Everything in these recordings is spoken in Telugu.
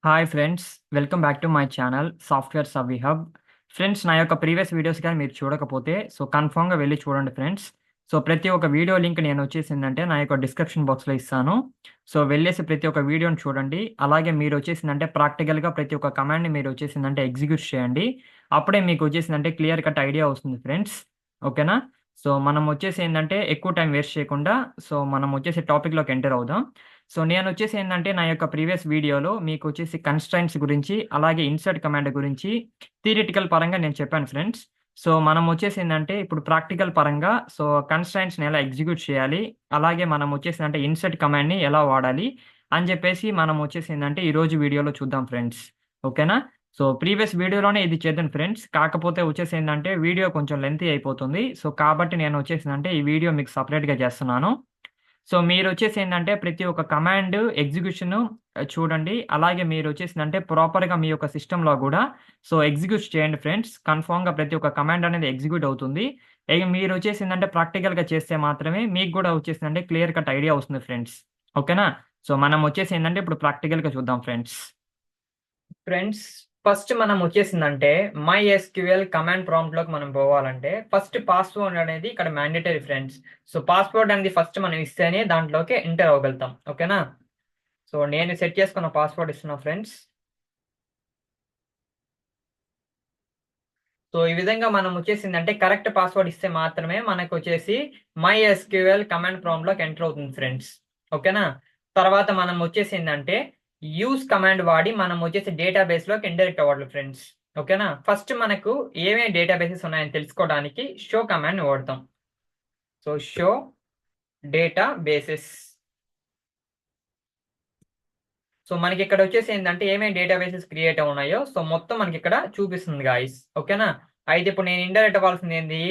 Hi friends. Welcome back to my channel software savvy hub. Friends, నా యొక్క ప్రీవియస్ వీడియోస్ గాని మీరు చూడకపోతే కన్ఫర్మ్‌గా వెళ్లి చూడండి ఫ్రెండ్స్. ప్రతి ఒక్క వీడియో లింక్ నేనొచ్చేసిందంటే నా యొక్క డిస్క్రిప్షన్ బాక్స్‌లో ఇస్తాను. వెళ్ళేసి ప్రతి ఒక్క వీడియోని చూడండి. అలాగే మీరొచ్చేసిందంటే ప్రాక్టికల్‌గా ప్రతి ఒక్క కమాండ్‌ని మీరొచ్చేసిందంటే ఎగ్జిక్యూట్ చేయండి. అప్పుడే మీకొచ్చేసిందంటే క్లియర్ కట్ ఐడియా వస్తుంది ఫ్రెండ్స్. ఓకేనా? మనం వచ్చేసి ఏందంటే ఎక్కువ టైం వేస్ట్ చేయకుండా మనం వచ్చేసి టాపిక్‌లోకి ఎంటర్ అవుదాం. నేనొచ్చేసి ఏందంటే, నా యొక్క ప్రీవియస్ వీడియోలో మీకొచ్చేసి కన్‌స్ట్రైంట్స్ గురించి, అలాగే ఇన్సర్ట్ కమాండ్ గురించి థియరిటికల్ పరంగా నేను చెప్పాను ఫ్రెండ్స్. మనం వచ్చేసి ఏందంటే, ఇప్పుడు ప్రాక్టికల్ పరంగా కన్‌స్ట్రైంట్స్‌ని ఎలా ఎగ్జిక్యూట్ చేయాలి, అలాగే మనం వచ్చేసిందంటే ఇన్సర్ట్ కమాండ్‌ని ఎలా వాడాలి అని చెప్పేసి మనం వచ్చేసి ఏందంటే, ఈరోజు వీడియోలో చూద్దాం ఫ్రెండ్స్. ఓకేనా? ప్రీవియస్ వీడియోలోనే ఇది చేద్దాను ఫ్రెండ్స్. కాకపోతే వచ్చేసి ఏందంటే, వీడియో కొంచెం లెంతీ అయిపోతుంది. కాబట్టి నేను వచ్చేసిందంటే, ఈ వీడియో మీకు సెపరేట్‌గా చేస్తున్నాను. మీరొచ్చేసేందంటే ప్రతి ఒక్క కమాండ్ ఎగ్జిక్యూషను చూడండి. అలాగే మీరొచ్చేసిందంటే ప్రాపర్‌గా మీ యొక్క సిస్టమ్‌లో గూడా ఎగ్జిక్యూట్ చేయండి ఫ్రెండ్స్. కన్ఫర్మ్‌గా ప్రతి ఒక్క కమాండ్ అనేది ఎగ్జిక్యూట్ అవుతుంది. ఇగ మీరొచ్చేసిందంటే ప్రాక్టికల్‌గా చేస్తే మాత్రమే మీకు గూడా వచ్చేసిందంటే క్లియర్ కట్ ఐడియా వస్తుంది ఫ్రెండ్స్. ఓకేనా? మనం వచ్చేసి ఏందంటే ఇప్పుడు ప్రాక్టికల్‌గా చూద్దాం ఫ్రెండ్స్. ఫ్రెండ్స్, ఫస్ట్ మనం వచ్చేసిందంటే మైఎస్‌క్యూఎల్ కమాండ్ ప్రాంప్ట్‌లోకి మనం పోవాలంటే ఫస్ట్ పాస్వర్డ్ అనేది ఇక్కడ మ్యాండేటరీ ఫ్రెండ్స్. పాస్వర్డ్ అనేది ఫస్ట్ మనం ఇస్తేనే దాంట్లోకి ఎంటర్ అవ్వగలుగుతాం. ఓకేనా? నేను సెట్ చేసుకున్న పాస్వర్డ్ ఇస్తున్నా ఫ్రెండ్స్. ఈ విధంగా మనం వచ్చేసిందంటే కరెక్ట్ పాస్వర్డ్ ఇస్తే మాత్రమే మనకొచ్చేసి మైఎస్‌క్యూఎల్ కమాండ్ ప్రాంప్ట్‌లోకి ఎంటర్ అవుతుంది ఫ్రెండ్స్. ఓకేనా? తర్వాత మనం వచ్చేసిందంటే యూజ్ కమాండ్ వాడి మనం వచ్చేసి డేటాబేస్‌లోకి ఇండైరెక్ట్ అవ్వాలి ఫ్రెండ్స్. ఓకేనా? ఫస్ట్ మనకు ఏమేమి డేటాబేసెస్ ఉన్నాయని తెలుసుకోవడానికి షో కమాండ్‌ని వాడతాం. Show databases. మనకిక్కడ వచ్చేసి ఏందంటే ఏమేమి డేటాబేసెస్ క్రియేట్ ఉన్నాయో మొత్తం మనకిక్కడ చూపిస్తుంది గాయ్స్. ఓకేనా? అయితే ఇప్పుడు నేను ఇండైరెక్ట్ అవ్వాల్సింది ఏంది?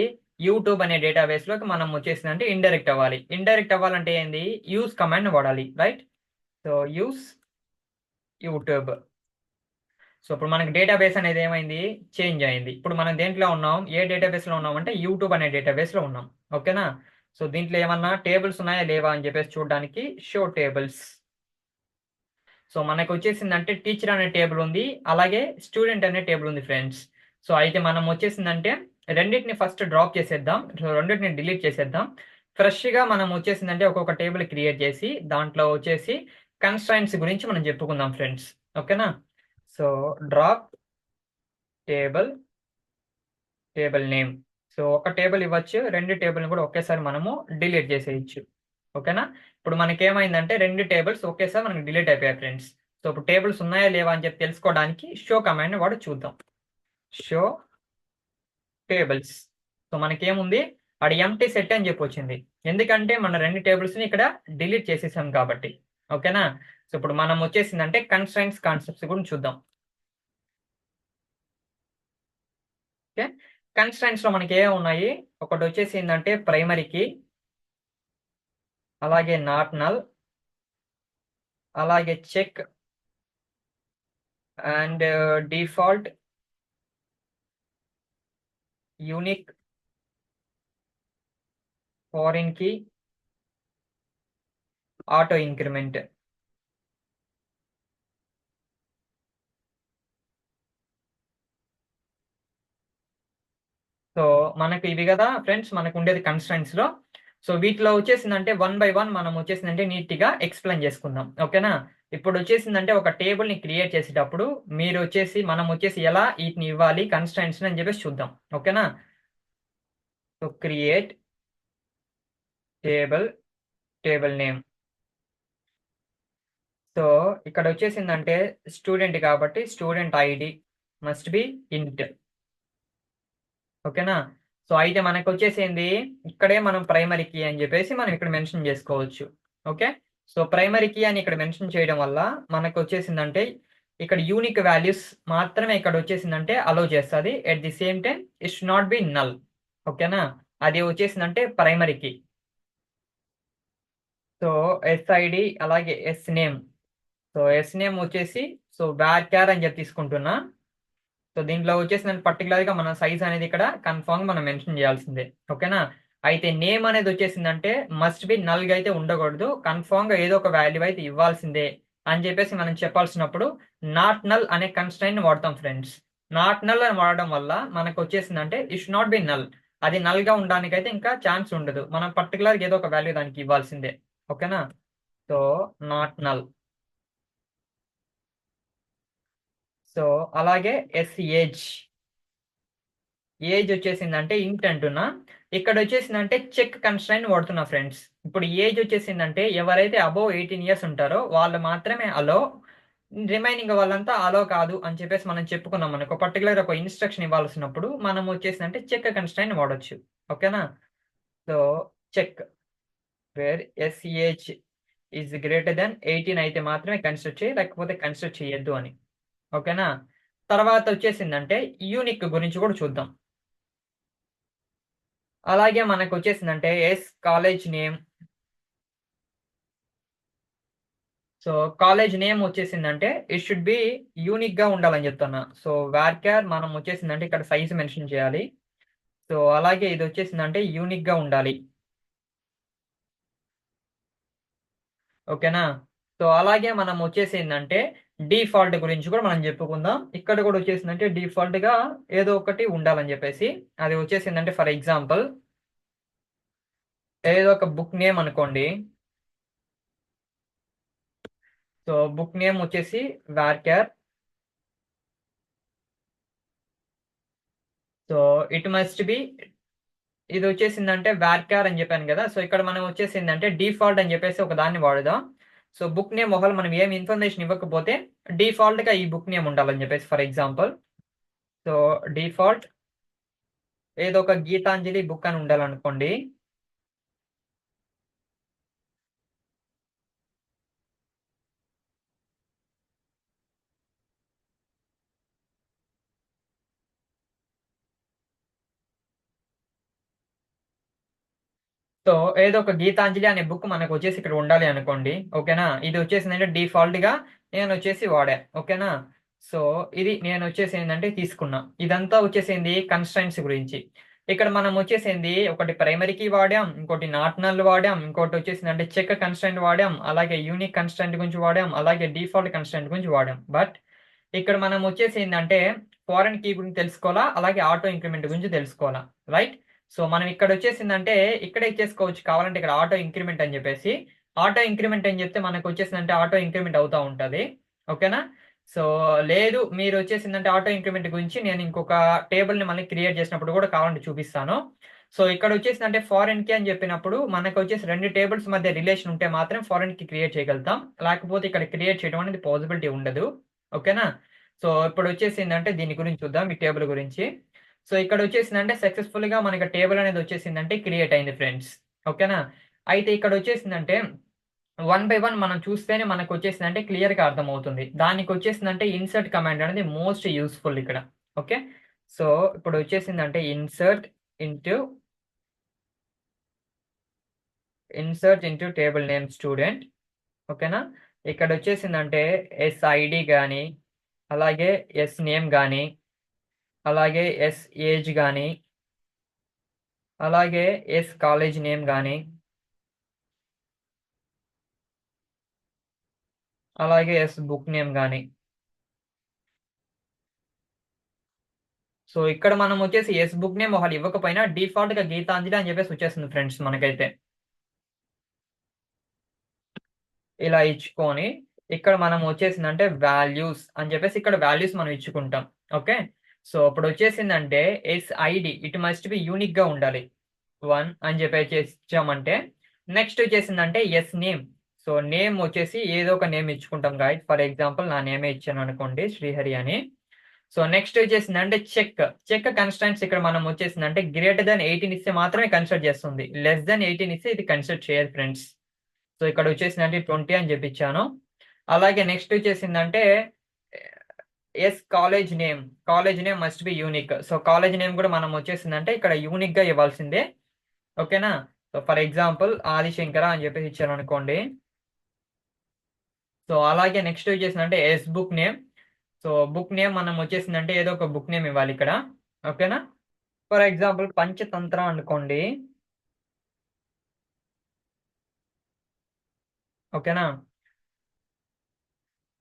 యూట్యూబ్ అనే డేటాబేస్‌లోకి మనం వచ్చేసిందంటే ఇండైరెక్ట్ అవ్వాలి. ఇండైరెక్ట్ అవ్వాలంటే ఏంది? యూజ్ కమాండ్‌ని వాడాలి. రైట్? Use YouTube. ఇప్పుడు మనకి డేటాబేస్ అనేది ఏమైంది? చేంజ్ అయింది. ఇప్పుడు మనం దేంట్లో ఉన్నాం? ఏ డేటాబేస్‌లో ఉన్నామంటే యూట్యూబ్ అనే డేటాబేస్‌లో ఉన్నాం. ఓకేనా? దీంట్లో ఏమన్నా టేబుల్స్ ఉన్నాయా? లేవా? అని చెప్పేసి చూడడానికి షో టేబుల్స్. మనకొచ్చేసిందంటే టీచర్ అనే టేబుల్ ఉంది. అలాగే స్టూడెంట్ అనే టేబుల్ ఉంది ఫ్రెండ్స్. అయితే మనం వచ్చేసిందంటే రెండిటిని ఫస్ట్ డ్రాప్ చేసేద్దాం. రెండిటిని డిలీట్ చేసేద్దాం. ఫ్రెష్‌గా మనం వచ్చేసిందంటే ఒక్కొక్క టేబుల్ క్రియేట్ చేసి దాంట్లో వచ్చేసి కన్‌స్ట్రైంట్స్ గురించి మనం చెప్పుకుందాం ఫ్రెండ్స్. ఓకేనా? So, drop table, table name. ఒక టేబుల్ ఇవ్వచ్చు. 2 టేబుల్‌ని కూడా ఒకేసారి మనము డిలీట్ చేసేయొచ్చు. ఓకేనా? ఇప్పుడు మనకేమైందంటే 2 టేబుల్స్ ఒకేసారి మనకు డిలీట్ అయిపోయాయి ఫ్రెండ్స్. ఇప్పుడు టేబుల్స్ ఉన్నాయా? లేవా? అని చెప్పి తెలుసుకోవడానికి షో కమాండ్‌ని వాడి చూద్దాం. Show tables. మనకేముంది? ఆడ ఎంప్టీ సెట్ అని చెప్పొచ్చింది. ఎందుకంటే మన 2 టేబుల్స్‌ని ఇక్కడ డిలీట్ చేసేసాం కాబట్టి. ఓకేనా? ఇప్పుడు మనం వచ్చేసిందంటే కన్‌స్ట్రైంట్స్ కాన్సెప్ట్స్ గురించి చూద్దాం. ఓకే. కన్‌స్ట్రైంట్స్‌లో మనకేమున్నాయి? ఒకటొచ్చేసి ఏందంటే ప్రైమరీ కీ, అలాగే నాట్ నల్, అలాగే check and default, unique, foreign key, auto increment. So, మనకు ఇవి గదా ఫ్రెండ్స్ మనకుండేది కన్‌స్ట్రైంట్స్‌లో. వీటిలో వచ్చేసిందంటే వన్ బై వన్ మనం వచ్చేసిందంటే నీట్‌గా ఎక్స్‌ప్లెయిన్ చేసుకుందాం. ఓకేనా? ఇప్పుడొచ్చేసిందంటే ఒక టేబుల్‌ని క్రియేట్ చేసేటప్పుడు మనమొచ్చేసి ఎలా ఈటిని ఇవ్వాలి కన్‌స్ట్రైంట్స్‌ని అని జెప్పేసి చూద్దాం. ఓకేనా? Create table, table name. So, ఇక్కడొచ్చేసిందంటే స్టూడెంట్ కాబట్టి student ID must be int. ఓకేనా? అయితే మనకొచ్చేసేంది ఇక్కడే మనం ప్రైమరీ కీ అని జెప్పేసి మనం ఇక్కడ మెన్షన్ జేసుకోవచ్చు. ఓకే. ప్రైమరీ కీ అని ఇక్కడ మెన్షన్ చేయడం వల్ల మనకొచ్చేసిందంటే ఇక్కడ యూనిక్ వాల్యూస్ మాత్రమే ఇక్కడొచ్చేసిందంటే అలో చేస్తది. At the same time it should not be null. ఓకేనా? అది వచ్చేసిందంటే ప్రైమరీ కీ. సో, ఎస్ఐడీ అలాగే ఎస్‌నేమ్. ఎస్‌నేమ్ వచ్చేసి వార్‌చార్ అని జెప్పి తీసుకుంటున్నా. దీంట్లో వచ్చేసి నేను పర్టిక్యులర్‌గా మన సైజ్ అనేది ఇక్కడ కన్ఫర్మ్‌గా మనం మెన్షన్ చేయాల్సిందే. ఓకేనా? అయితే నేమ్ అనేది వచ్చేసిందంటే మస్ట్ బి నల్‌గా అయితే ఉండకూడదు. కన్ఫర్మ్‌గా ఏదో ఒక వాల్యూ అయితే ఇవ్వాల్సిందే అని చెప్పేసి మనం చెప్పాల్సినప్పుడు నాట్ నల్ అనే కన్స్ట్రైన్ వాడతాం ఫ్రెండ్స్. నాట్ నల్ అని వాడడం వల్ల మనకు వచ్చేసిందంటే it should not be null. అది నల్ గా ఉండడానికి అయితే ఇంకా ఛాన్స్ ఉండదు. మనం పర్టికులర్ ఏదో ఒక వాల్యూ దానికి ఇవ్వాల్సిందే. ఓకేనా? So not null. సో అలాగే ఎస్ ఏజ్. ఏజ్ వచ్చేసిందంటే ఇంట్ అంటున్నా. ఇక్కడ వచ్చేసిందంటే చెక్ కన్స్ట్రైన్ వాడుతున్నా ఫ్రెండ్స్. ఇప్పుడు ఏజ్ వచ్చేసిందంటే ఎవరైతే అబోవ్ 18 years ఉంటారో వాళ్ళు మాత్రమే అలో. రిమైనింగ్ వాళ్ళంతా అలో కాదు అని చెప్పేసి మనం చెప్పుకున్నాం. మనకు పర్టికులర్ ఒక ఇన్స్ట్రక్షన్ ఇవ్వాల్సినప్పుడు మనం వచ్చేసిందంటే చెక్ కన్స్ట్రైన్ వాడొచ్చు. ఓకేనా? So check where s age is greater than 18 అయితే మాత్రమే కన్సిడర్ చేయి, లేకపోతే కన్సిడర్ చేయొద్దు అని. ఓకేనా? తర్వాత వచ్చేసిందంటే యూనిక్ గురించి కూడా చూద్దాం. అలాగే మనకు వచ్చేసిందంటే S college name. So college name వచ్చేసిందంటే ఇట్ షుడ్ బి యూనిక్ గా ఉండాలని చెప్తున్నా. సో వార్క్యార్ మనం వచ్చేసిందంటే ఇక్కడ సైజ్ మెన్షన్ చేయాలి. సో అలాగే ఇది వచ్చేసిందంటే యూనిక్ గా ఉండాలి. ఓకేనా? సో అలాగే మనం వచ్చేసిందంటే డిఫాల్ట్ గురించి కూడా మనం చెప్పుకుందాం. ఇక్కడ కూడా వచ్చేసిందంటే డిఫాల్ట్ గా ఏదో ఒకటి ఉండాలని చెప్పేసి. అది వచ్చేసిందంటే ఫర్ ఎగ్జాంపుల్ ఏదో ఒక బుక్ నేమ్ అనుకోండి. సో బుక్ నేమ్ వచ్చేసి varchar. So it must be. ఇది వచ్చేసిందంటే వార్క్యార్ అని చెప్పాను కదా. సో ఇక్కడ మనం వచ్చేసిందంటే డిఫాల్ట్ అని చెప్పేసి ఒక దాన్ని వాడుదాం. సో బుక్ నేమ్ ఒకవేళ మనం ఏం ఇన్ఫర్మేషన్ ఇవ్వకపోతే డిఫాల్ట్ గా ఈ బుక్ నేమ్ ఉండాలని చెప్పేసి ఫర్ ఎగ్జాంపుల్. సో డిఫాల్ట్ ఏదో ఒక గీతాంజలి బుక్ అని ఉండాలనుకోండి. సో ఏదో ఒక గీతాంజలి అనే బుక్ మనకు వచ్చేసి ఇక్కడ ఉండాలి అనుకోండి. ఓకేనా? ఇది వచ్చేసిందంటే డిఫాల్ట్ గా నేను వచ్చేసి వాడా. ఓకేనా? సో ఇది నేను వచ్చేసి ఏంటంటే తీసుకున్నా. ఇదంతా వచ్చేసింది కన్స్ట్రైంట్స్ గురించి. ఇక్కడ మనం వచ్చేసింది ఒకటి ప్రైమరీకి వాడాం, ఇంకోటి నాట్ నల్ వాడాం, ఇంకోటి వచ్చేసిందంటే చెక్ కన్స్ట్రైంట్ వాడాం, అలాగే యూనిక్ కన్స్ట్రైంట్ గురించి వాడాం, అలాగే డిఫాల్ట్ కన్స్ట్రైంట్ గురించి వాడాం. బట్ ఇక్కడ మనం వచ్చేసి ఏంటంటే ఫారెన్ కీ గురించి తెలుసుకోవాలా, అలాగే ఆటో ఇంక్రిమెంట్ గురించి తెలుసుకోవాలా. రైట్? సో మనం ఇక్కడ వచ్చేసిందంటే ఇక్కడే చేసుకోవచ్చు కావాలంటే ఇక్కడ ఆటో ఇంక్రిమెంట్ అని చెప్పేసి. ఆటో ఇంక్రిమెంట్ అని చెప్తే మనకు వచ్చేసిందంటే ఆటో ఇంక్రిమెంట్ అవుతా ఉంటది. ఓకేనా? సో లేదు మీరు వచ్చేసిందంటే ఆటో ఇంక్రిమెంట్ గురించి నేను ఇంకొక టేబుల్ ని మళ్ళీ క్రియేట్ చేసినప్పుడు కూడా కావాలంటే చూపిస్తాను. సో ఇక్కడ వచ్చేసిందంటే ఫారెన్ కి అని చెప్పినప్పుడు మనకు వచ్చేసి రెండు టేబుల్స్ మధ్య రిలేషన్ ఉంటే మాత్రం ఫారెన్ కి క్రియేట్ చేయగలుగుతాం. లేకపోతే ఇక్కడ క్రియేట్ చేయడం అనేది పాసిబిలిటీ ఉండదు. ఓకేనా? సో ఇప్పుడు వచ్చేసిందంటే దీని గురించి చూద్దాం, ఈ టేబుల్ గురించి. సో ఇక్కడ వచ్చేసిందంటే సక్సెస్ఫుల్ గా మనకి టేబుల్ అనేది వచ్చేసిందంటే క్రియేట్ అయింది ఫ్రెండ్స్. ఓకేనా? అయితే ఇక్కడ వచ్చేసిందంటే వన్ బై వన్ మనం చూస్తేనే మనకు వచ్చేసిందంటే క్లియర్ గా అర్థమవుతుంది. దానికి వచ్చేసిందంటే ఇన్సర్ట్ కమాండ్ అనేది మోస్ట్ యూస్ఫుల్ ఇక్కడ. ఓకే? సో ఇప్పుడు వచ్చేసిందంటే insert into table name student. ఓకేనా? ఇక్కడ వచ్చేసిందంటే ఎస్ ఐడి కానీ, అలాగే ఎస్ నేమ్ కానీ, అలాగే ఎస్ ఏజ్ కానీ, అలాగే ఎస్ కాలేజ్ నేమ్ కానీ, అలాగే ఎస్ బుక్ నేమ్ కానీ. సో ఇక్కడ మనం వచ్చేసి ఎస్ బుక్ నేమ్ ఒకటి ఇవ్వకపోయినా డిఫాల్ట్ గా గీతాంజలి అని చెప్పేసి వచ్చేస్తుంది ఫ్రెండ్స్ మనకైతే. ఇలా ఇచ్చుకొని ఇక్కడ మనం వచ్చేసిందంటే వాల్యూస్ అని చెప్పేసి ఇక్కడ వాల్యూస్ మనం ఇచ్చుకుంటాం. ఓకే? సో ఇప్పుడు వచ్చేసిందంటే S ID it must be unique గా ఉండాలి. 1 అని చెప్పేసి ఇచ్చామంటే నెక్స్ట్ వచ్చేసిందంటే ఎస్ నేమ్. సో నేమ్ వచ్చేసి ఏదో ఒక నేమ్ ఇచ్చుకుంటాం గాయస్. ఫర్ ఎగ్జాంపుల్ నా నేమే ఇచ్చాను అనుకోండి, శ్రీహరి అని. సో నెక్స్ట్ వచ్చేసిందంటే చెక్ కన్స్టెంట్స్ ఇక్కడ మనం వచ్చేసిందంటే గ్రేటర్ దెన్ 18 ఇస్తే మాత్రమే కన్సిడర్ చేస్తుంది. లెస్ దెన్ 18 ఇస్తే ఇది కన్సిడర్ చేయదు ఫ్రెండ్స్. సో ఇక్కడ వచ్చేసిందంటే 20 అని చెప్పించాను. అలాగే నెక్స్ట్ వచ్చేసిందంటే S college name must be unique. So college name కూడా మనం వచ్చేసిందంటే ఇక్కడ యూనిక్ గా ఇవ్వాల్సిందే. ఓకేనా? సో ఫర్ ఎగ్జాంపుల్ ఆదిశంకర అని చెప్పేసి ఇచ్చాను అనుకోండి. సో అలాగే నెక్స్ట్ వచ్చేసిందంటే S book name. So book name మనం వచ్చేసిందంటే ఏదో ఒక బుక్ నేమ్ ఇవ్వాలి ఇక్కడ. ఓకేనా? ఫర్ ఎగ్జాంపుల్ పంచతంత్ర అనుకోండి. ఓకేనా?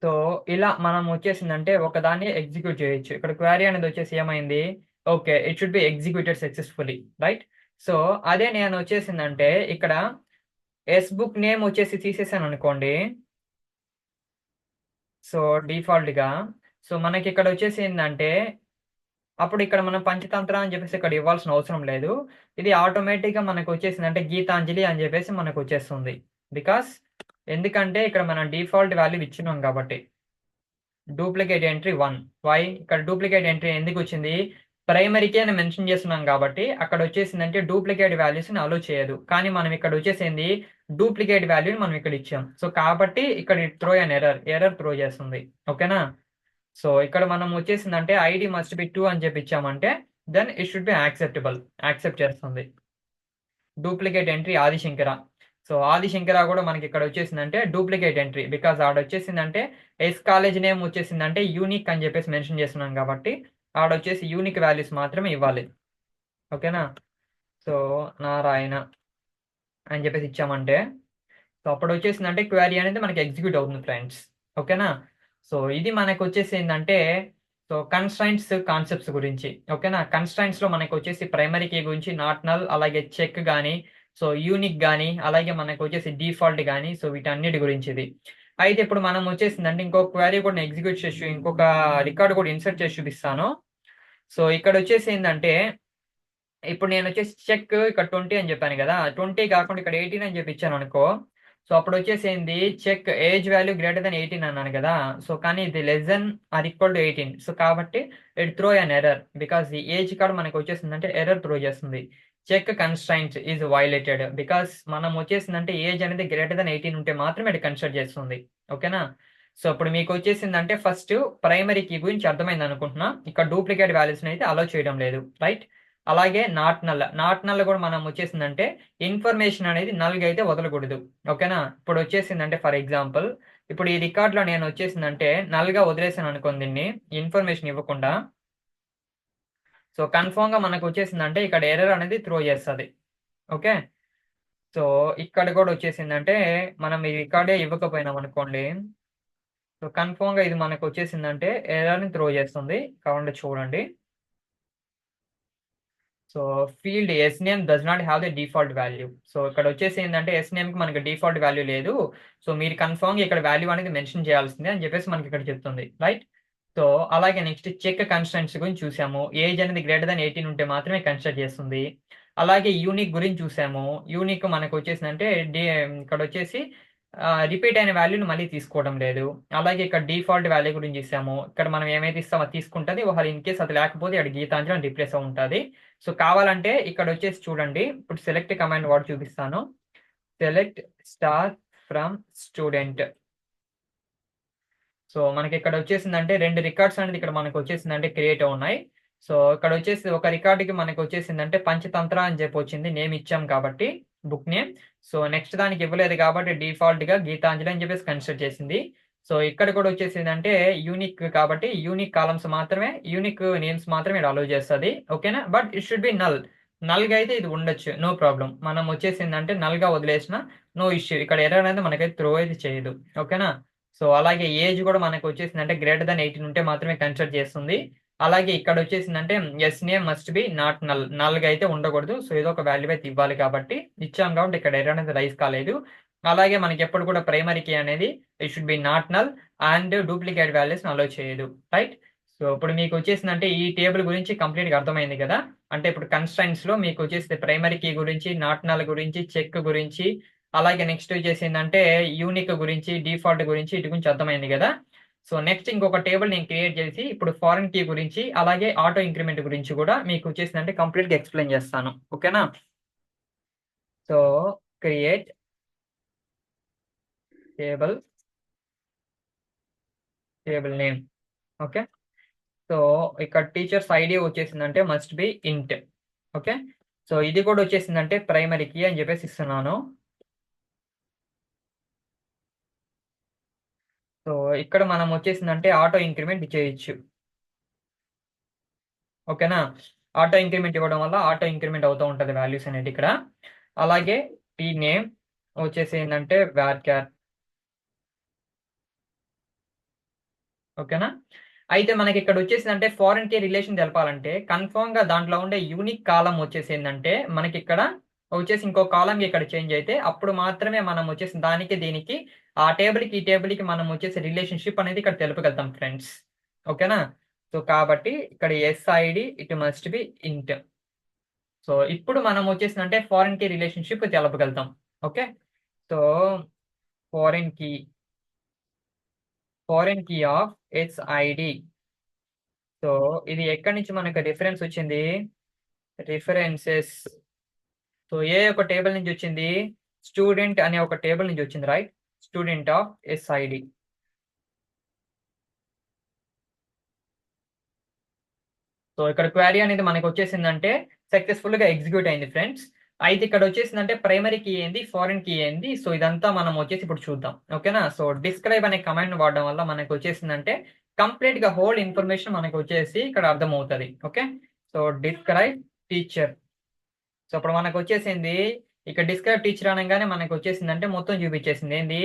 సో ఇలా మనం వచ్చేసిందంటే ఒకదాన్ని ఎగ్జిక్యూట్ చేయొచ్చు. ఇక్కడ క్వెరీ అనేది వచ్చేసి ఏమైంది? Okay. It should be executed successfully. Right? So అదే నేను వచ్చేసిందంటే ఇక్కడ యెస్ బుక్ నేమ్ వచ్చేసి తీసేసాననుకోండి. సో డిఫాల్ట్‌గా సో మనకిక్కడ వచ్చేసి ఏందంటే అప్పుడు ఇక్కడ మనం పంచతంత్ర అని చెప్పేసి ఇక్కడ ఇవ్వాల్సిన అవసరం లేదు. ఇది ఆటోమేటిక్‌గా మనకొచ్చేసిందంటే గీతాంజలి అని చెప్పేసి మనకొచ్చేస్తుంది. బికాస్ ఎందుకంటే ఇక్కడ మనం డిఫాల్ట్ వాల్యూ ఇచ్చినాం కాబట్టి. Duplicate entry 1. వై? ఇక్కడ డూప్లికేట్ ఎంట్రీ ఎందుకొచ్చింది? ప్రైమరీకి అని మెన్షన్ చేస్తున్నాం కాబట్టి అక్కడొచ్చేసిందంటే డూప్లికేట్ వాల్యూస్‌ని అలో చేయదు. కానీ మనం ఇక్కడొచ్చేసింది డూప్లికేట్ వాల్యూని మనం ఇక్కడ ఇచ్చాం. సో కాబట్టి ఇక్కడ it throw an error throw చేస్తుంది. ఓకేనా? సో ఇక్కడ మనం వచ్చేసిందంటే ఐడీ మస్ట్ బి 2 అని చెప్పి ఇచ్చామంటే then it should be acceptable. Accept చేస్తుంది. Duplicate entry Adishankara. So Adishankara కూడా మనకి ఇక్కడ వచ్చేసిందంటే డూప్లికేట్ ఎంట్రీ. బికాజ్ ఆడొచ్చేసిందంటే ఎస్ కాలేజ్ నేమ్ వచ్చేసిందంటే యూనిక్ అని చెప్పేసి మెన్షన్ చేస్తున్నాం కాబట్టి ఆడొచ్చేసి యూనిక్ వాల్యూస్ మాత్రమే ఇవ్వాలి. ఓకేనా? సో నారాయణ అని చెప్పేసి ఇచ్చామంటే సో అప్పుడొచ్చేసిందంటే క్వెరీ అనేది మనకి ఎగ్జిక్యూట్ అవుతుంది ఫ్రెండ్స్. ఓకేనా? సో ఇది మనకొచ్చేసి ఏందంటే సో కన్‌స్ట్రైంట్స్ కాన్సెప్ట్స్ గురించి. ఓకేనా? కన్‌స్ట్రైంట్స్‌లో మనకొచ్చేసి ప్రైమరీ కీ గురించి నాట్ నల్ అలాగే చెక్ గాని, సో యూనిక్ గాని, అలాగే మనకొచ్చేసి డిఫాల్ట్ గాని సో వీటన్నిటి గురించి ఇది. అయితే ఇప్పుడు మనం వచ్చేసిందంటే ఇంకొక క్వెరీ కూడా నేను ఎగ్జిక్యూట్ చేసి ఇంకొక రికార్డ్ కూడా ఇన్సర్ట్ చేసి చూపిస్తాను. సో ఇక్కడొచ్చేసి ఏందంటే ఇప్పుడు నేనొచ్చేసి చెక్ ఇక్కడ 20 అని చెప్పాను గదా! 20 కాకుండా ఇక్కడ 18 అని చెప్పి ఇచ్చాననుకో, సో అప్పుడొచ్చేసి ఏంది check age value greater than 18 అన్నాను గదా! సో కానీ ఇది less than or equal to 18. So కాబట్టి it throw an error. Because ఈ ఏజ్ కాడ మనకొచ్చేసిందంటే ఎర్రర్ త్రో చేస్తుంది. Check constraint is violated. Because మనం వచ్చేసిందంటే ఏజ్ అనేది గ్రేటర్ థాన్ 18 ఉంటే మాత్రమే ఇది కన్సిడర్ చేస్తుంది. ఓకేనా? సో ఇప్పుడు మీకొచ్చేసిందంటే ఫస్ట్ ప్రైమరీ కీ గురించి అర్థమైందనుకుంటున్నా. ఇక్కడ డూప్లికేట్ వాల్యూస్‌నైతే అలో చేయడం లేదు. రైట్? అలాగే నాట్ నల్. నాట్ నల్ కూడా మనం వచ్చేసిందంటే ఇన్ఫర్మేషన్ అనేది నల్‌గా అయితే వదలకూడదు. ఓకేనా? ఇప్పుడు వచ్చేసిందంటే ఫర్ ఎగ్జాంపుల్ ఇప్పుడు ఈ రికార్డ్‌లో నేను వచ్చేసిందంటే నల్‌గా వదిలేసాను అనుకోండి దీన్ని ఇన్ఫర్మేషన్ ఇవ్వకుండా. సో కన్ఫర్మ్‌గా మనకు వచ్చేసిందంటే ఇక్కడ ఎర్రర్ అనేది త్రో చేస్తది. ఓకే. సో ఇక్కడ కూడా వచ్చేసిందంటే మనం ఈ రికార్డే ఇవ్వకపోయినాం అనుకోండి. సో కన్ఫర్మ్‌గా ఇది మనకు వచ్చేసిందంటే ఎర్రర్‌ని త్రో చేస్తుంది. కావాలంటే చూడండి. So field yes name does not have the default value. So ఇక్కడ వచ్చేసి ఏందంటే యెస్ నేమ్‌కి మనకి డిఫాల్ట్ వాల్యూ లేదు. సో మీరు కన్ఫర్మ్‌గా ఇక్కడ వాల్యూ అనేది మెన్షన్ చేయాల్సిందే అని చెప్పేసి మనకి ఇక్కడ చెప్తుంది. రైట్? సో అలాగే నెక్స్ట్ చెక్ కన్‌స్ట్రైంట్స్ గురించి చూసాము. ఏజ్ అనేది గ్రేటర్ థాన్ 18 ఉంటే మాత్రమే కన్సిడర్ చేస్తుంది. అలాగే యూనిక్ గురించి చూసాము. యూనిక్ మనకొచ్చేసిందంటే ఇక్కడొచ్చేసి రిపీట్ అయిన వాల్యూని మళ్ళీ తీసుకోవడం లేదు. అలాగే ఇక్కడ డిఫాల్ట్ వాల్యూ గురించి చూసాము. ఇక్కడ మనం ఏమైతే ఇస్తామో అది తీసుకుంటది. ఒకవేళ ఇన్ కేస్ అది లేకపోతే ఇక్కడ గీతాంజలి అని రిప్లేస్ ఉంటది. సో కావాలంటే ఇక్కడొచ్చేసి చూడండి. ఇప్పుడు సెలెక్ట్ కమాండ్ వాడి చూపిస్తాను. Select star from student. So మనకిక్కడ వచ్చేసిందంటే 2 రికార్డ్స్ అనేది ఇక్కడ మనకొచ్చేసిందంటే క్రియేట్ అవున్నాయి. సో ఇక్కడొచ్చేసి ఒక రికార్డ్‌కి మనకొచ్చేసిందంటే పంచతంత్ర అని చెప్పి వచ్చింది. నేమ్ ఇచ్చాం కాబట్టి బుక్ నేమ్. సో నెక్స్ట్ దానికి ఇవ్వలేదు కాబట్టి డిఫాల్ట్‌గా గీతాంజలి అని చెప్పేసి కన్సిడర్ చేసింది. సో ఇక్కడ కూడా వచ్చేసిందంటే యూనిక్ కాబట్టి యూనిక్ కాలమ్స్ మాత్రమే యూనిక్ నేమ్స్ మాత్రమే ఇది అలో చేస్తది. ఓకేనా? But it should be null. నల్‌గా అయితే ఇది ఉండొచ్చు. No problem. మనం వచ్చేసిందంటే నల్‌గా వదిలేసినా నో ఇష్యూ. ఇక్కడ ఎర్రర్ అనేది మనకైతే త్రో అయితే చేయదు. ఓకేనా? సో అలాగే ఏజ్ కూడా మనకొచ్చేసిందంటే గ్రేటర్ థాన్ 18 ఉంటే మాత్రమే కన్సిడర్ చేస్తుంది. అలాగే ఇక్కడొచ్చేసిందంటే S name must be not null. నల్‌గా అయితే ఉండకూడదు. సో ఏదో ఒక వాల్యూ అయితే ఇవ్వాలి కాబట్టి ఇచ్చాం కాబట్టి ఇక్కడ ఎర్రర్ అనేది రైజ్ కాలేదు. అలాగే మనకెప్పుడు కూడా ప్రైమరీ కీ అనేది it should be not null and duplicate వాల్యూస్‌ని అలో చేయదు. రైట్? సో ఇప్పుడు మీకొచ్చేసిందంటే ఈ టేబుల్ గురించి కంప్లీట్‌గా అర్థమైంది కదా! అంటే ఇప్పుడు కన్‌స్ట్రైంట్స్‌లో మీకొచ్చేసి ప్రైమరీ కీ గురించి, నాట్ నల్ గురించి, చెక్ గురించి, అలాగే నెక్స్ట్ వచ్చేసిందంటే యూనిక్ గురించి, డిఫాల్ట్ గురించి ఈటి గురించి అర్థమైంది గదా! సో నెక్స్ట్ ఇంకొక టేబుల్ నేను క్రియేట్ చేసి ఇప్పుడు ఫారెన్ కీ గురించి, అలాగే ఆటో ఇంక్రిమెంట్ గురించి గూడా మీకొచ్చేసిందంటే కంప్లీట్‌గా ఎక్స్‌ప్లెయిన్ చేస్తాను. ఓకేనా? So create table, table name. Okay. So ఇక్కడ టీచర్స్ ఐడీ వచ్చేసిందంటే మస్ట్ బి ఇంట్. ఓకే. సో ఇది కూడా వచ్చేసిందంటే ప్రైమరీ కీ అని చెప్పేసి ఇస్తున్నాను. సో ఇక్కడ మనం వచ్చేసిందంటే ఆటో ఇంక్రిమెంట్ చేయొచ్చు. ఓకేనా? ఆటో ఇంక్రిమెంట్ ఇవ్వడం వల్ల ఆటో ఇంక్రిమెంట్ అవుతూ ఉంటది వాల్యూస్ అనేది ఇక్కడ. అలాగే ఈ నేమ్ వచ్చేసి ఏందంటే వార్‌చార్. ఓకేనా? అయితే మనకి ఇక్కడ వచ్చేసిందంటే ఫారెన్ కి రిలేషన్ తెలపాలంటే కన్ఫర్మ్ గా దాంట్లో ఉండే యూనిక్ కాలం వచ్చేసి ఏంటంటే మనకి ఇక్కడ వచ్చేసి ఇంకో కాలం ఇక్కడ చేంజ్ అయితే అప్పుడు మాత్రమే మనం వచ్చేసి దానికి దీనికి ఆ టేబుల్ కి ఈ టేబుల్ కి మనం వచ్చేసి రిలేషన్షిప్ అనేది ఇక్కడ తెలుపగలుగుతాం ఫ్రెండ్స్. ఓకేనా? సో కాబట్టి ఇక్కడ SID it must be int. So ఇప్పుడు మనం వచ్చేసిందంటే ఫారెన్ కి రిలేషన్షిప్ తెలపగలుగుతాం. Okay. So foreign key of SID. So ఇది ఎక్కడి నుంచి మనకు రిఫరెన్స్ వచ్చింది? రిఫరెన్సెస్. సో ఏ ఒక టేబుల్ నుంచి వచ్చింది? స్టూడెంట్ అనే ఒక టేబుల్ నుంచి వచ్చింది, right? Student of SID. So ఇక్కడ క్వారీ అనేది మనకు వచ్చేసిందంటే సక్సెస్ఫుల్ గా ఎగ్జిక్యూట్ అయింది ఫ్రెండ్స్. అయితే ఇక్కడ వచ్చేసిందంటే ప్రైమరీ కీ ఏంది, ఫారెన్ కీ ఏంది, సో ఇదంతా మనం వచ్చేసి ఇప్పుడు చూద్దాం. ఓకేనా? సో డిస్క్రైబ్ అనే కమాండ్ వాడడం వల్ల మనకు వచ్చేసిందంటే కంప్లీట్ గా హోల్ ఇన్ఫర్మేషన్ మనకు వచ్చేసి ఇక్కడ అర్థమవుతుంది. Okay. So describe teacher. So అప్పుడు మనకు వచ్చేసింది ఇక్కడ డిస్క్రైబ్ టీచర్ అనగానే మనకు వచ్చేసిందంటే మొత్తం చూపించేసింది ఏంది?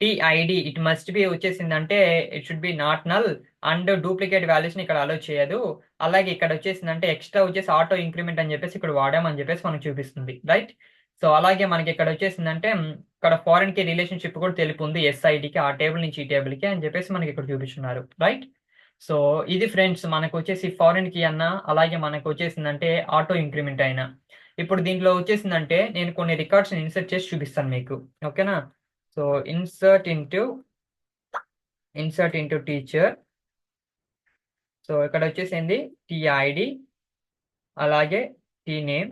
టిఐడి ఇట్ మస్ట్ బి వచ్చేసిందంటే it should be not null and duplicate values ని ఇక్కడ అలో చేయదు. అలాగే ఇక్కడ వచ్చేసిందంటే ఎక్స్ట్రా వచ్చేసి ఆటో ఇంక్రిమెంట్ అని చెప్పేసి ఇక్కడ వాడామని చెప్పేసి మనకు చూపిస్తుంది, రైట్? సో అలాగే మనకి ఇక్కడ వచ్చేసిందంటే ఇక్కడ ఫారెన్ కి రిలేషన్షిప్ కూడా తెలిపి ఉంది ఎస్ఐడికి ఆ టేబుల్ నుంచి ఈ టేబుల్ కి అని చెప్పేసి మనకి ఇక్కడ చూపిస్తున్నారు, రైట్? సో ఇది ఫ్రెండ్స్ మనకు వచ్చేసి ఫారెన్ కి అన్న అలాగే మనకు వచ్చేసిందంటే ఆటో ఇంక్రిమెంట్ అయినా. ఇప్పుడు దీంట్లో వచ్చేసిందంటే నేను కొన్ని రికార్డ్స్ ఇన్సర్ట్ చేసి చూపిస్తాను మీకు. ఓకేనా? So insert into teacher. So ఇక్కడ వచ్చేసింది టిఐడి, అలాగే టీ నేమ్,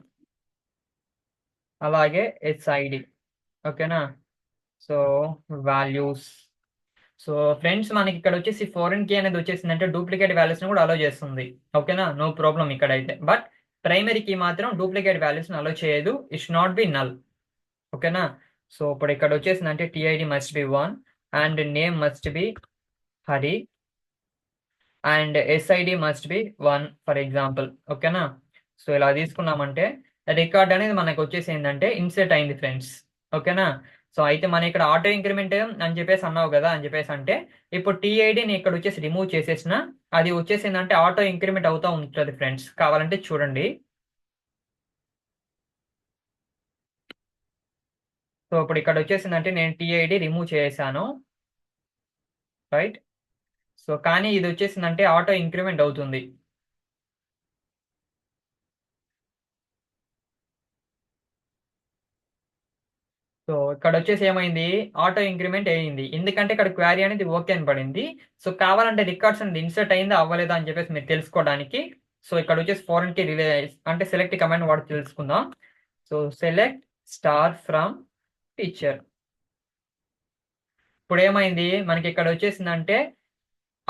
అలాగే ఎస్ఐడి. ఓకేనా? So values. సో ఫ్రెండ్స్ మనకి ఇక్కడ వచ్చేసి ఫారెన్ కీ అనేది వచ్చేసిందంటే డూప్లికేట్ వాల్యూస్ ని కూడా అలో చేస్తుంది. ఓకేనా? నో ప్రాబ్లం ఇక్కడైతే. బట్ ప్రైమరీ కీ మాత్రం డూప్లికేట్ వాల్యూస్ ని అలో చేయదు. It's not be null. ఓకేనా? సో ఇప్పుడు ఇక్కడ వచ్చేసిందంటే TID must be 1 and name must be Hari and SID must be 1 for example. ఓకేనా? సో ఇలా తీసుకున్నామంటే రికార్డ్ అనేది మనకు వచ్చేసి ఏంటంటే ఇన్సెట్ అయింది ఫ్రెండ్స్. ఓకేనా? సో అయితే మనం ఇక్కడ ఆటో ఇంక్రిమెంట్ అని చెప్పేసి అన్నావు కదా అని చెప్పేసి అంటే ఇప్పుడు టిఐడిని ఇక్కడ వచ్చేసి రిమూవ్ చేసేసిన అది వచ్చేసి ఏంటంటే ఆటో ఇంక్రిమెంట్ అవుతా ఉంటుంది ఫ్రెండ్స్. కావాలంటే చూడండి. సో ఇప్పుడు ఇక్కడ వచ్చేసిందంటే నేను టిఐడి రిమూవ్ చేశాను, రైట్? సో కానీ ఇది వచ్చేసిందంటే ఆటో ఇంక్రిమెంట్ అవుతుంది. సో ఇక్కడ వచ్చేసి ఏమైంది? ఆటో ఇంక్రిమెంట్ అయ్యింది ఎందుకంటే ఇక్కడ క్వారీ అనేది ఓకే అని పడింది. సో కావాలంటే రికార్డ్స్ అనేది ఇన్సర్ట్ అయిందా అవ్వలేదా అని చెప్పేసి మీరు తెలుసుకోవడానికి సో ఇక్కడ వచ్చేసి ఫారెన్ కి రిలే అంటే సెలెక్ట్ కమాండ్ వాడు తెలుసుకుందాం. So select star from teacher. ఇప్పుడు ఏమైంది మనకి ఇక్కడ వచ్చేసిందంటే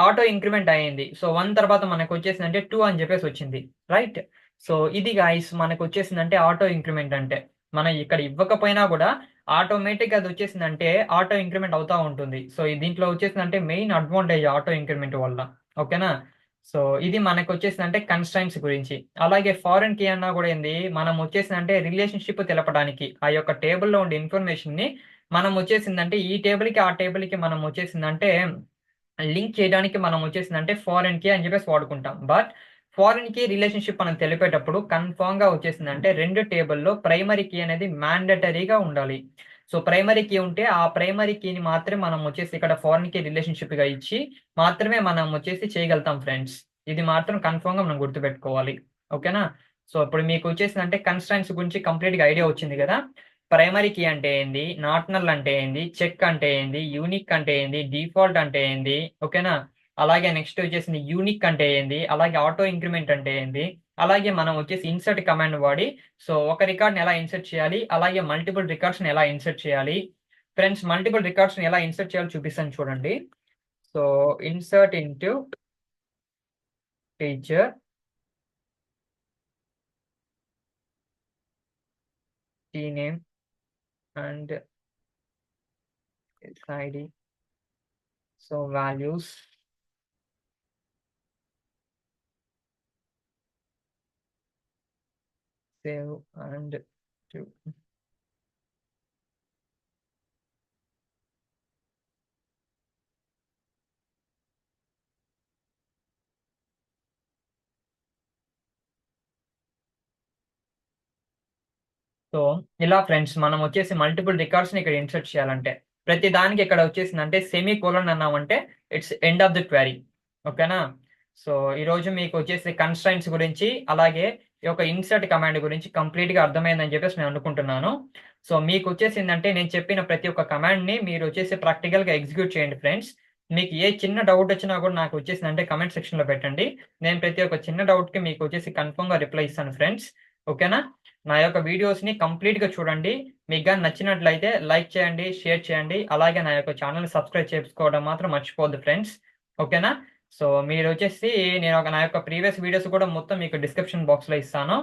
ఆటో ఇంక్రిమెంట్ అయ్యింది. సో 1 తర్వాత మనకు వచ్చేసిందంటే 2 అని చెప్పేసి వచ్చింది, రైట్? సో ఇది గాయ్స్ మనకు వచ్చేసిందంటే ఆటో ఇంక్రిమెంట్ అంటే మనం ఇక్కడ ఇవ్వకపోయినా కూడా ఆటోమేటిక్ అది వచ్చేసిందంటే ఆటో ఇంక్రిమెంట్ అవుతా ఉంటుంది. సో దీంట్లో వచ్చేసిందంటే మెయిన్ అడ్వాంటేజ్ ఆటో ఇంక్రిమెంట్ వల్ల. ఓకేనా? సో ఇది మనకు వచ్చేసిందంటే కన్స్ట్రైంట్స్ గురించి. అలాగే ఫారెన్ కీ అన్నా కూడా ఏంది మనం వచ్చేసిందంటే రిలేషన్షిప్ తెలపడానికి ఆ యొక్క టేబుల్లో ఉండే ఇన్ఫర్మేషన్ ని మనం వచ్చేసిందంటే ఈ టేబుల్ కి ఆ టేబుల్ కి మనం వచ్చేసిందంటే లింక్ చేయడానికి మనం వచ్చేసిందంటే ఫారెన్ కీ అని చెప్పేసి వాడుకుంటాం. బట్ ఫారెన్ కీ రిలేషన్షిప్ మనం తెలిపేటప్పుడు కన్ఫామ్ గా వచ్చేసిందంటే రెండు టేబుల్లో ప్రైమరీ కీ అనేది మ్యాండటరీగా ఉండాలి. సో ప్రైమరీ కీ ఉంటే ఆ ప్రైమరీ కీని మాత్రమే మనం వచ్చేసి ఇక్కడ ఫారెన్ కీ రిలేషన్షిప్ గా ఇచ్చి మాత్రమే మనం వచ్చేసి చేయగలుగుతాం ఫ్రెండ్స్. ఇది మాత్రం కన్ఫామ్ గా మనం గుర్తుపెట్టుకోవాలి. ఓకేనా? సో ఇప్పుడు మీకు వచ్చేసిందంటే కన్స్ట్రైంట్స్ గురించి కంప్లీట్ గా ఐడియా వచ్చింది కదా. ప్రైమరీ కీ అంటే ఏంది, నాట్ నల్ అంటే ఏంది, చెక్ అంటే ఏంది, యూనిక్ అంటే ఏంది, డిఫాల్ట్ అంటే ఏంది. ఓకేనా? అలాగే నెక్స్ట్ వచ్చేసింది యూనిక్ అంటే ఏంది, అలాగే ఆటో ఇంక్రిమెంట్ అంటే ఏంది, అలాగే మనం వచ్చేసి ఇన్సర్ట్ కమాండ్ వాడి సో ఒక రికార్డ్ని ఎలా ఇన్సర్ట్ చేయాలి, అలాగే మల్టిపుల్ రికార్డ్స్ని ఎలా ఇన్సర్ట్ చేయాలి. ఫ్రెండ్స్ మల్టిపుల్ రికార్డ్స్ని ఎలా ఇన్సర్ట్ చేయాలో చూపిస్తాను చూడండి. So insert into teacher, T name and ID. So values, save and so ఇలా ఫ్రెండ్స్ మనం వచ్చేసి మల్టిపుల్ రికార్డ్స్‌ని ఇక్కడ ఇన్సర్ట్ చేయాలంటే. ప్రతి దానికి ఇక్కడ వచ్చేసిందంటే సెమీకోలన్ అన్నామంటే it's end of the query. ఓకేనా? సో ఈరోజు మీకు వచ్చేసి కన్‌స్ట్రైంట్స్ గురించి, అలాగే ఈ యొక్క ఇన్సర్ట్ కమాండ్ గురించి కంప్లీట్‌గా అర్థమైందని చెప్పేసి నేను అనుకుంటున్నాను. సో మీకొచ్చేసిందంటే నేను చెప్పిన ప్రతి ఒక్క కమాండ్‌ని మీరొచ్చేసి ప్రాక్టికల్‌గా ఎగ్జిక్యూట్ చేయండి ఫ్రెండ్స్. మీకు ఏ చిన్న డౌట్ వచ్చినా కూడా నాకొచ్చేసిందంటే కామెంట్ సెక్షన్‌లో పెట్టండి. నేను ప్రతి ఒక్క చిన్న డౌట్‌కి మీకొచ్చేసి కన్ఫర్మ్‌గా రిప్లై ఇస్తాను ఫ్రెండ్స్. ఓకేనా? నా యొక్క వీడియోస్‌ని కంప్లీట్‌గా చూడండి. మీకు గాని నచ్చినట్లయితే లైక్ చేయండి, షేర్ చేయండి. అలాగే నా యొక్క ఛానెల్‌ని సబ్స్క్రైబ్ చేసుకోవడం మాత్రం మర్చిపోవద్దు ఫ్రెండ్స్. ఓకేనా? సో మీరొచ్చేసి నా యొక్క ప్రీవియస్ వీడియోస్ కూడా మొత్తం మీకు డిస్క్రిప్షన్ బాక్స్‌లో ఇస్తాను.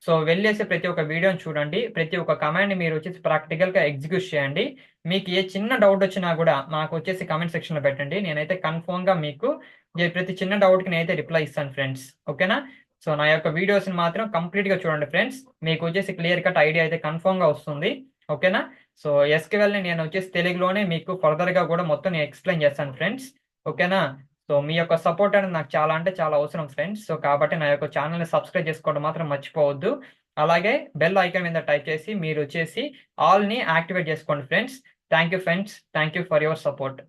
సో వెళ్ళేసి ప్రతి ఒక్క వీడియోని చూడండి. ప్రతి ఒక్క కమాండ్‌ని మీరొచ్చేసి ప్రాక్టికల్‌గా ఎగ్జిక్యూట్ చేయండి. మీకు ఏ చిన్న డౌట్ వచ్చినా గూడా నాకొచ్చేసి కామెంట్ సెక్షన్‌లో పెట్టండి. నేనైతే కన్ఫర్మ్‌గా మీకు ప్రతి చిన్న డౌట్‌కి నేనైతే రిప్లై ఇస్తాను ఫ్రెండ్స్. ఓకేనా? సో నా యొక్క వీడియోస్‌ని మాత్రం కంప్లీట్‌గా చూడండి ఫ్రెండ్స్. మీకొచ్చేసి క్లియర్ కట్ ఐడియా అయితే కన్ఫర్మ్‌గా వస్తుంది. ఓకేనా? సో ఎస్‌క్యూఎల్‌ని నేనొచ్చేసి తెలుగులోనే మీకు ఫర్దర్‌గా గూడా మొత్తం నేను ఎక్స్‌ప్లెయిన్ చేస్తాను ఫ్రెండ్స్. ఓకేనా? సో మీ యొక్క సపోర్ట్ అనేది నాకు చాలా అంటే చాలా అవసరం ఫ్రెండ్స్. సో కాబట్టి నా యొక్క ఛానెల్‌ని సబ్స్క్రైబ్ చేసుకోవడం మాత్రం మర్చిపోవద్దు. అలాగే బెల్ ఐకాన్ మీద టైప్ చేసి మీరొచ్చేసి ఆల్‌ని యాక్టివేట్ చేసుకోండి friends. Thank you friends. Thank you for your support.